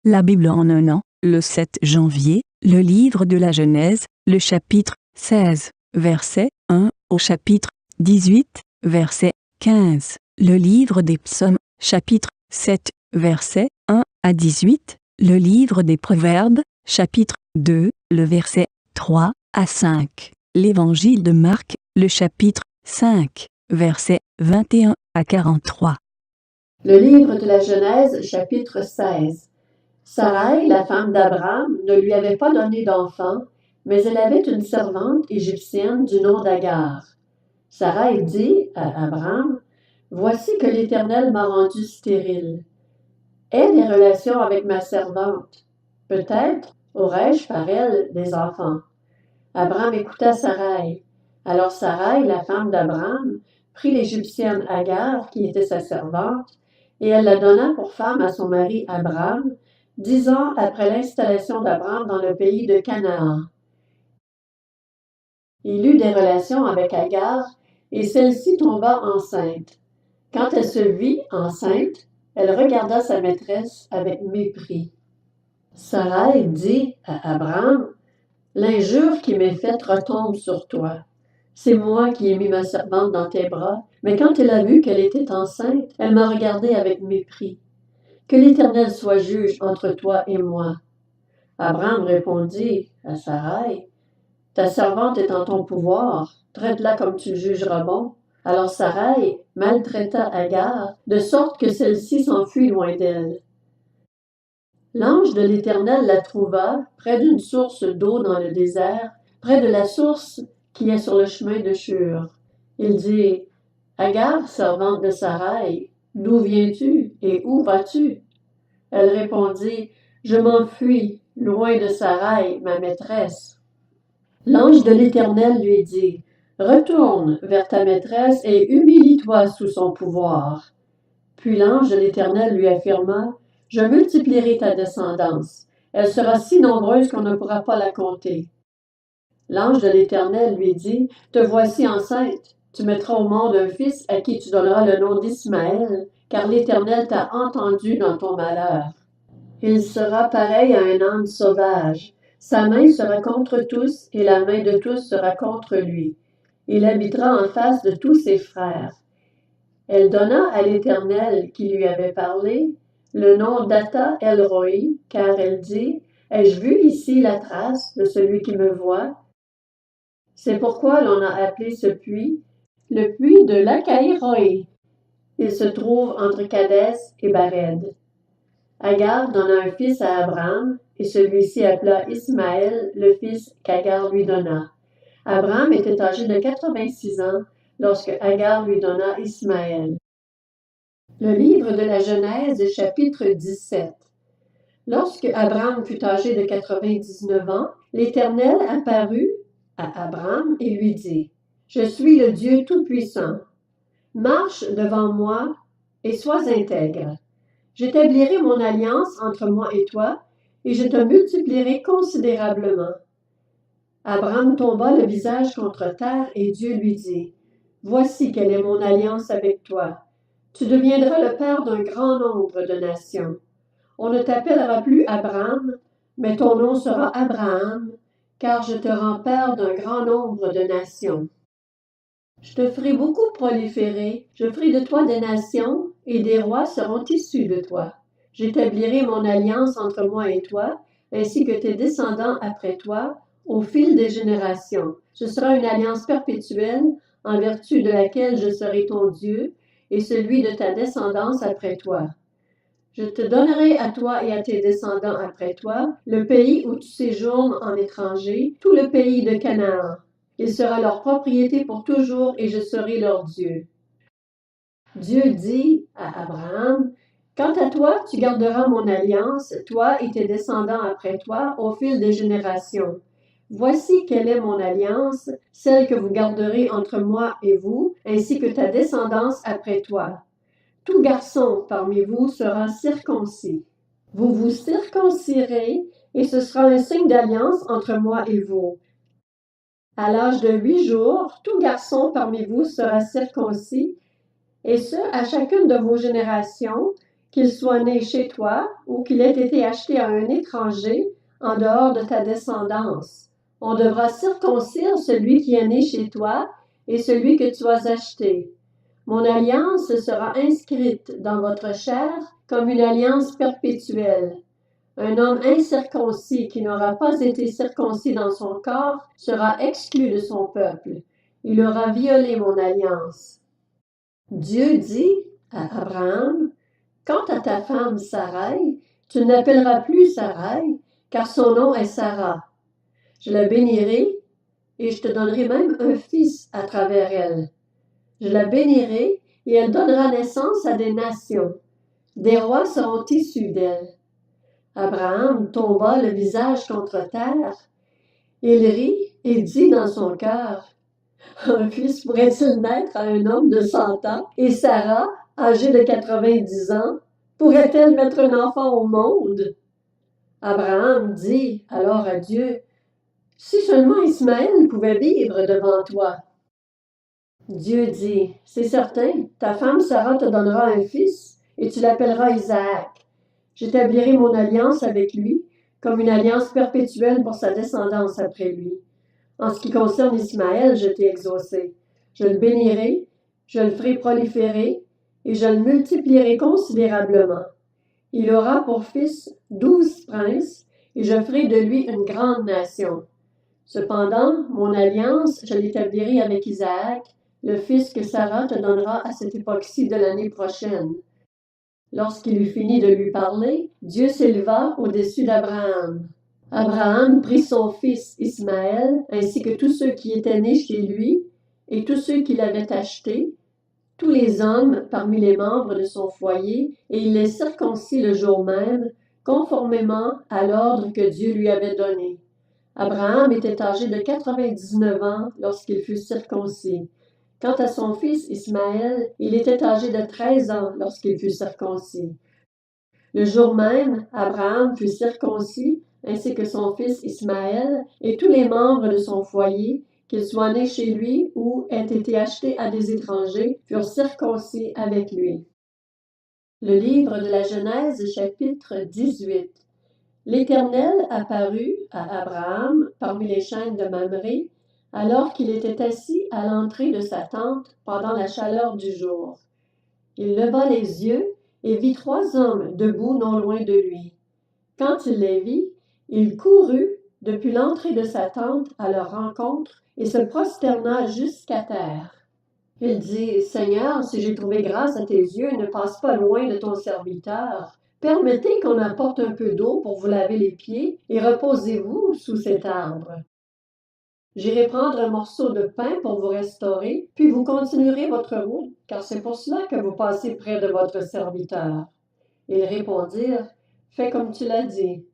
La Bible en un an, le 7 janvier, le livre de la Genèse, le chapitre 16, verset 1 au chapitre 18, verset 15. Le livre des Psaumes, chapitre 7, verset 1 à 18. Le livre des Proverbes, chapitre 2, le verset 3 à 5. L'évangile de Marc, le chapitre 5, verset 21 à 43. Le livre de la Genèse, chapitre 16. Sarai, la femme d'Abraham, ne lui avait pas donné d'enfant, mais elle avait une servante égyptienne du nom d'Agar. Sarai dit à Abraham, « Voici que l'Éternel m'a rendu stérile. Aie des relations avec ma servante. Peut-être aurai-je par elle des enfants. » Abraham écouta Sarai. Alors Sarai, la femme d'Abraham, prit l'Égyptienne Agar, qui était sa servante, et elle la donna pour femme à son mari Abraham, 10 ans après l'installation d'Abraham dans le pays de Canaan. Il eut des relations avec Agar, et celle-ci tomba enceinte. Quand elle se vit enceinte, elle regarda sa maîtresse avec mépris. Sarai dit à Abraham, « L'injure qui m'est faite retombe sur toi. C'est moi qui ai mis ma servante dans tes bras, mais quand elle a vu qu'elle était enceinte, elle m'a regardé avec mépris. Que l'Éternel soit juge entre toi et moi. » Abraham répondit à Sarai, « Ta servante est en ton pouvoir, traite-la comme tu le jugeras bon. » Alors Sarai maltraita Agar, de sorte que celle-ci s'enfuit loin d'elle. L'ange de l'Éternel la trouva près d'une source d'eau dans le désert, près de la source qui est sur le chemin de Shur. Il dit, « Agar, servante de Sarai, d'où viens-tu et où vas-tu? » Elle répondit, « Je m'enfuis, loin de Sarai, ma maîtresse. » L'ange de l'Éternel lui dit, « Retourne vers ta maîtresse et humilie-toi sous son pouvoir. » Puis l'ange de l'Éternel lui affirma, « Je multiplierai ta descendance. Elle sera si nombreuse qu'on ne pourra pas la compter. » L'ange de l'Éternel lui dit, « Te voici enceinte. Tu mettras au monde un fils à qui tu donneras le nom d'Ismaël, car l'Éternel t'a entendu dans ton malheur. Il sera pareil à un âne sauvage. Sa main sera contre tous et la main de tous sera contre lui. Il habitera en face de tous ses frères. » Elle donna à l'Éternel qui lui avait parlé le nom d'Ata El-Roi, car elle dit, « Ai-je vu ici la trace de celui qui me voit? » C'est pourquoi l'on a appelé ce puits le puits de Lacaï-Roi. Il se trouve entre Kadès et Bared. Agar donna un fils à Abraham, et celui-ci appela Ismaël, le fils qu'Agar lui donna. Abraham était âgé de 86 ans lorsque Agar lui donna Ismaël. Le livre de la Genèse, chapitre 17. Lorsque Abraham fut âgé de 99 ans, l'Éternel apparut à Abraham et lui dit, « Je suis le Dieu Tout-Puissant. Marche devant moi et sois intègre. J'établirai mon alliance entre moi et toi, et je te multiplierai considérablement. » Abraham tomba le visage contre terre, et Dieu lui dit, « Voici quelle est mon alliance avec toi. Tu deviendras le père d'un grand nombre de nations. On ne t'appellera plus Abraham, mais ton nom sera Abraham, car je te rends père d'un grand nombre de nations. Je te ferai beaucoup proliférer, je ferai de toi des nations, et des rois seront issus de toi. J'établirai mon alliance entre moi et toi, ainsi que tes descendants après toi, au fil des générations. Ce sera une alliance perpétuelle, en vertu de laquelle je serai ton Dieu, et celui de ta descendance après toi. Je te donnerai à toi et à tes descendants après toi le pays où tu séjournes en étranger, tout le pays de Canaan. Il sera leur propriété pour toujours et je serai leur Dieu. » Dieu dit à Abraham, « Quant à toi, tu garderas mon alliance, toi et tes descendants après toi, au fil des générations. Voici quelle est mon alliance, celle que vous garderez entre moi et vous, ainsi que ta descendance après toi. Tout garçon parmi vous sera circoncis. Vous vous circoncirez, et ce sera un signe d'alliance entre moi et vous. À l'âge de 8 jours, tout garçon parmi vous sera circoncis, et ce, à chacune de vos générations, qu'il soit né chez toi ou qu'il ait été acheté à un étranger en dehors de ta descendance. On devra circoncire celui qui est né chez toi et celui que tu as acheté. Mon alliance sera inscrite dans votre chair comme une alliance perpétuelle. Un homme incirconcis qui n'aura pas été circoncis dans son corps sera exclu de son peuple. Il aura violé mon alliance. Dieu dit à Abraham, « Quant à ta femme Sarai, tu ne l'appelleras plus Sarai, car son nom est Sarah. Je la bénirai et je te donnerai même un fils à travers elle. Je la bénirai et elle donnera naissance à des nations. Des rois seront issus d'elle. » Abraham tomba le visage contre terre. Il rit et dit dans son cœur, « Un fils pourrait-il naître à un homme de 100 ans? Et Sarah, âgée de 90 ans, pourrait-elle mettre un enfant au monde? » Abraham dit alors à Dieu, « Si seulement Ismaël pouvait vivre devant toi. » Dieu dit, « C'est certain, ta femme Sarah te donnera un fils et tu l'appelleras Isaac. J'établirai mon alliance avec lui comme une alliance perpétuelle pour sa descendance après lui. En ce qui concerne Ismaël, je t'ai exaucé. Je le bénirai, je le ferai proliférer et je le multiplierai considérablement. Il aura pour fils 12 princes et je ferai de lui une grande nation. Cependant, mon alliance, je l'établirai avec Isaac, le fils que Sarah te donnera à cette époque-ci de l'année prochaine. » Lorsqu'il eut fini de lui parler, Dieu s'éleva au-dessus d'Abraham. Abraham prit son fils Ismaël, ainsi que tous ceux qui étaient nés chez lui, et tous ceux qu'il avait achetés, tous les hommes parmi les membres de son foyer, et il les circoncit le jour même, conformément à l'ordre que Dieu lui avait donné. Abraham était âgé de 99 ans lorsqu'il fut circoncis. Quant à son fils Ismaël, il était âgé de 13 ans lorsqu'il fut circoncis. Le jour même, Abraham fut circoncis, ainsi que son fils Ismaël, et tous les membres de son foyer, qu'ils soient nés chez lui ou aient été achetés à des étrangers, furent circoncis avec lui. Le livre de la Genèse, chapitre 18. L'Éternel apparut à Abraham parmi les chênes de Mamré, alors qu'il était assis à l'entrée de sa tente pendant la chaleur du jour. Il leva les yeux et vit 3 hommes debout non loin de lui. Quand il les vit, il courut depuis l'entrée de sa tente à leur rencontre et se prosterna jusqu'à terre. Il dit, « Seigneur, si j'ai trouvé grâce à tes yeux, ne passe pas loin de ton serviteur. Permettez qu'on apporte un peu d'eau pour vous laver les pieds et reposez-vous sous cet arbre. J'irai prendre un morceau de pain pour vous restaurer, puis vous continuerez votre route, car c'est pour cela que vous passez près de votre serviteur. » Ils répondirent, « Fais comme tu l'as dit. »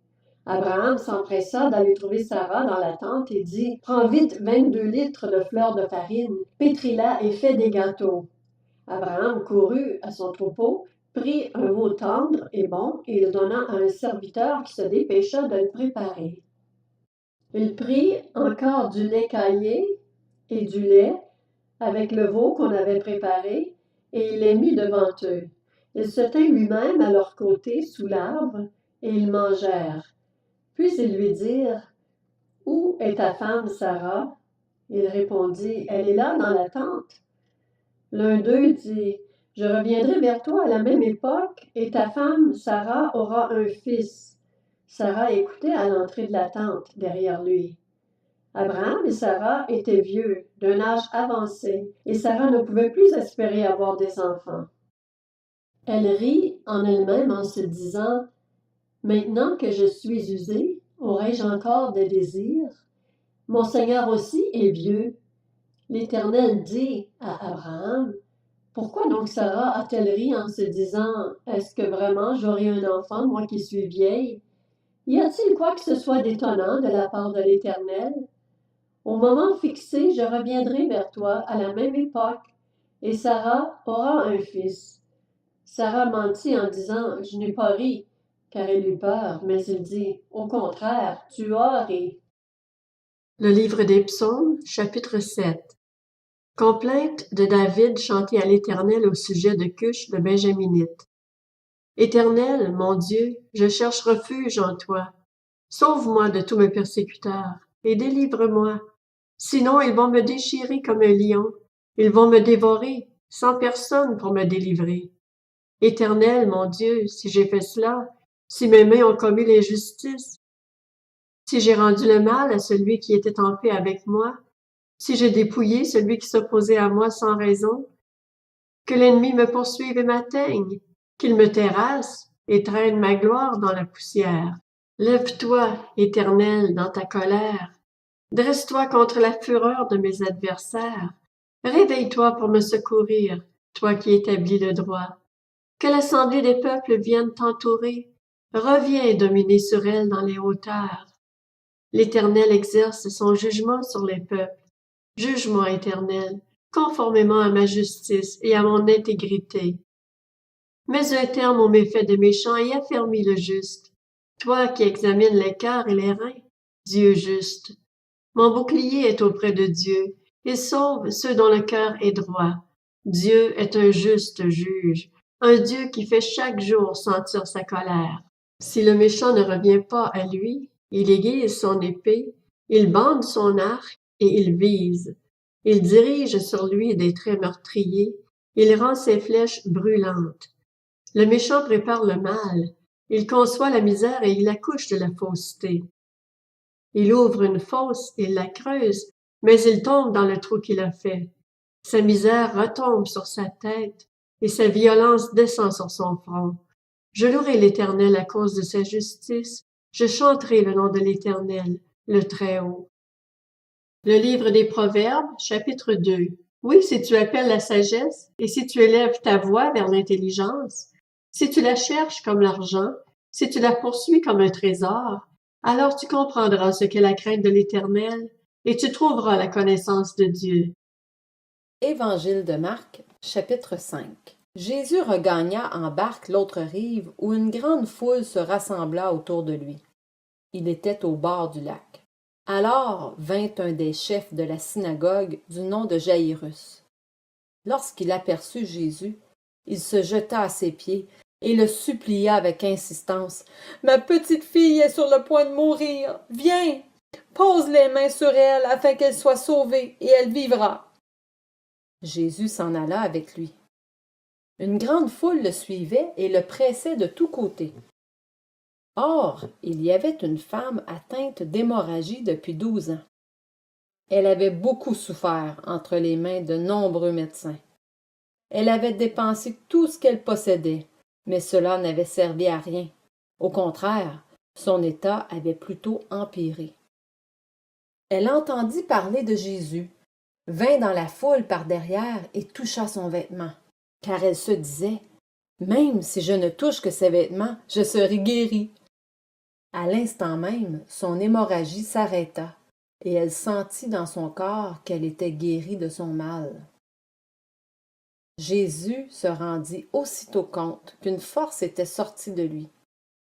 Abraham s'empressa d'aller trouver Sarah dans la tente et dit, « Prends vite 22 litres de fleur de farine, pétris-la et fais des gâteaux. » Abraham courut à son troupeau, prit un veau tendre et bon et le donna à un serviteur qui se dépêcha de le préparer. Il prit encore du lait caillé et du lait avec le veau qu'on avait préparé et il les mit devant eux. Il se tint lui-même à leur côté sous l'arbre et ils mangèrent. Puis ils lui dirent, « Où est ta femme Sarah? » Il répondit, « Elle est là dans la tente. » L'un d'eux dit, « Je reviendrai vers toi à la même époque et ta femme Sarah aura un fils. » Sarah écoutait à l'entrée de la tente derrière lui. Abraham et Sarah étaient vieux, d'un âge avancé, et Sarah ne pouvait plus espérer avoir des enfants. Elle rit en elle-même en se disant, « Maintenant que je suis usée, aurai-je encore des désirs? Mon Seigneur aussi est vieux. » L'Éternel dit à Abraham, « Pourquoi donc Sarah a-t-elle ri en se disant, « Est-ce que vraiment j'aurai un enfant, moi qui suis vieille? » Y a-t-il quoi que ce soit d'étonnant de la part de l'Éternel? Au moment fixé, je reviendrai vers toi à la même époque, et Sarah aura un fils. » Sarah mentit en disant, « Je n'ai pas ri, » car elle eut peur, mais il dit, « Au contraire, tu as ri. » Le livre des Psaumes, chapitre 7. Complainte de David chantée à l'Éternel au sujet de Cush le Benjaminite. Éternel, mon Dieu, je cherche refuge en toi. Sauve-moi de tous mes persécuteurs et délivre-moi. Sinon, ils vont me déchirer comme un lion. Ils vont me dévorer, sans personne pour me délivrer. Éternel, mon Dieu, si j'ai fait cela, si mes mains ont commis l'injustice, si j'ai rendu le mal à celui qui était en paix avec moi, si j'ai dépouillé celui qui s'opposait à moi sans raison, que l'ennemi me poursuive et m'atteigne, qu'il me terrasse et traîne ma gloire dans la poussière. Lève-toi, Éternel, dans ta colère. Dresse-toi contre la fureur de mes adversaires. Réveille-toi pour me secourir, toi qui établis le droit. Que l'assemblée des peuples vienne t'entourer. Reviens dominer sur elle dans les hauteurs. L'Éternel exerce son jugement sur les peuples. Juge-moi, Éternel, conformément à ma justice et à mon intégrité. Mets un terme aux méfaits des méchants et affermis le juste. Toi qui examines les cœurs et les reins, Dieu juste. Mon bouclier est auprès de Dieu. Il sauve ceux dont le cœur est droit. Dieu est un juste juge, un Dieu qui fait chaque jour sentir sa colère. Si le méchant ne revient pas à lui, il aiguise son épée, il bande son arc et il vise. Il dirige sur lui des traits meurtriers, il rend ses flèches brûlantes. Le méchant prépare le mal, il conçoit la misère et il accouche de la fausseté. Il ouvre une fosse, il la creuse, mais il tombe dans le trou qu'il a fait. Sa misère retombe sur sa tête, et sa violence descend sur son front. Je louerai l'Éternel à cause de sa justice, je chanterai le nom de l'Éternel, le Très-Haut. Le livre des Proverbes, chapitre 2. Oui, si tu appelles la sagesse, et si tu élèves ta voix vers l'intelligence, si tu la cherches comme l'argent, si tu la poursuis comme un trésor, alors tu comprendras ce qu'est la crainte de l'Éternel, et tu trouveras la connaissance de Dieu. Évangile de Marc, chapitre 5. Jésus regagna en barque l'autre rive, où une grande foule se rassembla autour de lui. Il était au bord du lac. Alors vint un des chefs de la synagogue du nom de Jaïrus. Lorsqu'il aperçut Jésus, il se jeta à ses pieds et le supplia avec insistance. « Ma petite fille est sur le point de mourir. Viens, pose les mains sur elle afin qu'elle soit sauvée et elle vivra. » Jésus s'en alla avec lui. Une grande foule le suivait et le pressait de tous côtés. Or, il y avait une femme atteinte d'hémorragie depuis 12 ans. Elle avait beaucoup souffert entre les mains de nombreux médecins. Elle avait dépensé tout ce qu'elle possédait, mais cela n'avait servi à rien. Au contraire, son état avait plutôt empiré. Elle entendit parler de Jésus, vint dans la foule par derrière et toucha son vêtement, car elle se disait « Même si je ne touche que ses vêtements, je serai guérie. » À l'instant même, son hémorragie s'arrêta, et elle sentit dans son corps qu'elle était guérie de son mal. Jésus se rendit aussitôt compte qu'une force était sortie de lui.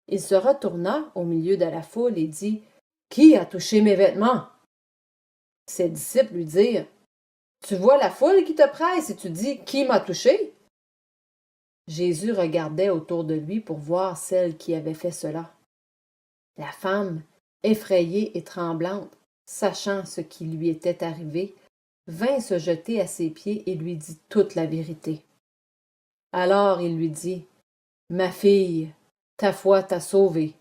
Il se retourna au milieu de la foule et dit « Qui a touché mes vêtements? » Ses disciples lui dirent « Tu vois la foule qui te presse et tu dis « Qui m'a touché? » Jésus regardait autour de lui pour voir celle qui avait fait cela. La femme, effrayée et tremblante, sachant ce qui lui était arrivé, vint se jeter à ses pieds et lui dit toute la vérité. Alors il lui dit « Ma fille, ta foi t'a sauvée.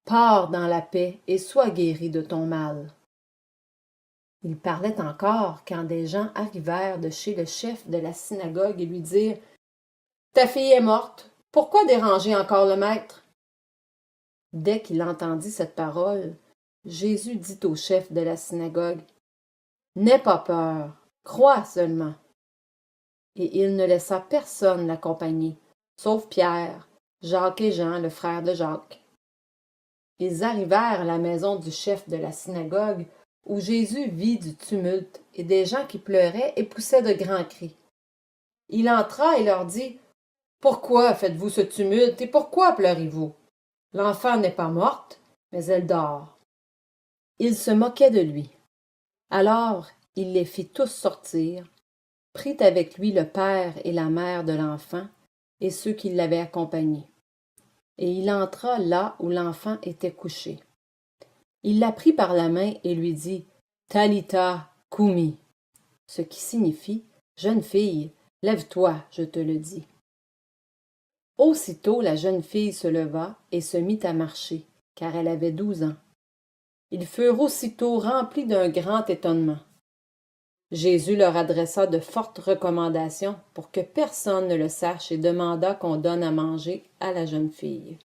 Pars dans la paix et sois guérie de ton mal. » Il parlait encore quand des gens arrivèrent de chez le chef de la synagogue et lui dirent « Ta fille est morte. Pourquoi déranger encore le maître? » Dès qu'il entendit cette parole, Jésus dit au chef de la synagogue « N'aie pas peur, crois seulement. » Et il ne laissa personne l'accompagner, sauf Pierre, Jacques et Jean, le frère de Jacques. Ils arrivèrent à la maison du chef de la synagogue, où Jésus vit du tumulte et des gens qui pleuraient et poussaient de grands cris. Il entra et leur dit « Pourquoi faites-vous ce tumulte et pourquoi pleurez-vous? L'enfant n'est pas morte, mais elle dort. » Il se moquait de lui. Alors il les fit tous sortir, prit avec lui le père et la mère de l'enfant et ceux qui l'avaient accompagné. et il entra là où l'enfant était couché. Il la prit par la main et lui dit « Talitha Kumi », ce qui signifie « Jeune fille, lève-toi, je te le dis ». Aussitôt la jeune fille se leva et se mit à marcher, car elle avait 12 ans. Ils furent aussitôt remplis d'un grand étonnement. Jésus leur adressa de fortes recommandations pour que personne ne le sache et demanda qu'on donne à manger à la jeune fille.